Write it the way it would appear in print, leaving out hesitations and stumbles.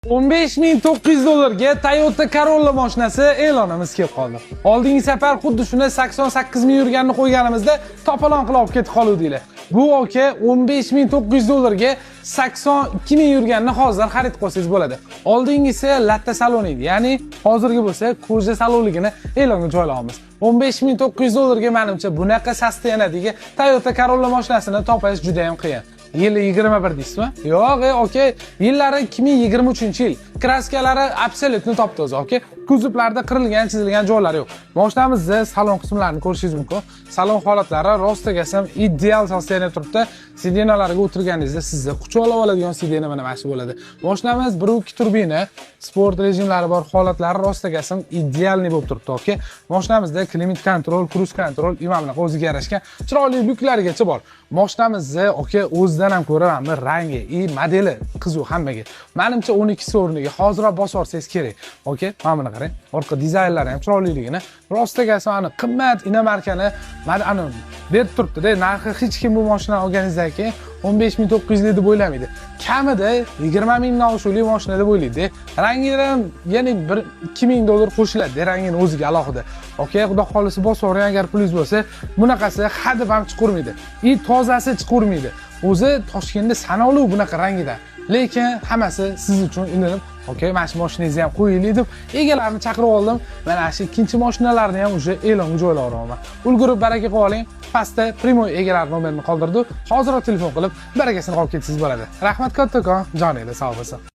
$15.900 Toyota Corolla mashinasi e'lonimiz kelib qoldi. Oldingi safar xuddi shuni 88.000 yurganini qo'yganimizda to'polon qilib olib ketib qoluvdinglar. Bu aka $15.900 82.000 yurganini hozir xarid qilsangiz bo'ladi. Oldingisi latta salon edi. Ya'ni hozirgi bo'lsa koja salonligini e'longa joylaymiz. $15.900 menimcha bunaqa sostenadagi Toyota Corolla mashinasini topish juda ham qiyin. Yili 21 deysizmi? Yo'q, aka, yillari 2023-yil. Kraskalari absolutni topdi o'zi, aka. Kuzovlarda qirilgan, chizilgan joylari yo'q. Mashinamizda salon qismlarini ko'rishingiz mumkin. Salon holatlari rostagam ideal sostenada turibdi. Sidenalarga o'tirganingizda sizni quchoqlab oladigan sidena mana shu bo'ladi. Mashinamiz 1.2 turbina, sport rejimlari bor, holatlari rostagam idealni bo'lib turibdi, aka. Mashinamizda climate control, cruise control, imamlar o'ziga yarashgan chiroyli lyuklarigacha bor. Mashinamizni aka o'zidan ham ko'raman, rangi, modeli qiziq hammaga. Menimcha 12 o'rniga hoziroq bosib olsangiz kerak. Aka, mana buni qarang. Orqa dizaynlari ham chiroyliligini, rostagam ani qimmat inomarkani mana berib turibdi-da. Narxi hech kim bu mashina olganingizdan keyin 15.900 deb o'ylamaydi. Kamida 20.000 dan oshuvli mashina deb o'ylaydi. Rangidan yana $2.000 qo'shiladi, rangini o'ziga alohida. Okay, xudo xolisi bosavering agar pulingiz bo'lsa, bunaqasi hadib ham chiqurmaydi. Tozasi chiqurmaydi. O'zi Toshkentda sanoqli bunaqa rangida. Lekin hammasi siz uchun ilinib, okay, mana shu mashinangizni ham qo'yinglar deb egalarini chaqirib oldim. Mana shu ikkinchi mashinalarni ham o'sha e'longa joylayapman. Ulgurib baraka qilib oling. Pastda Primoy egalari nomerini qoldirdi. Hozirroq telefon qilib barakasini olib ketsangiz bo'ladi. Rahmat kattakon, joningiz sog' bo'lsin.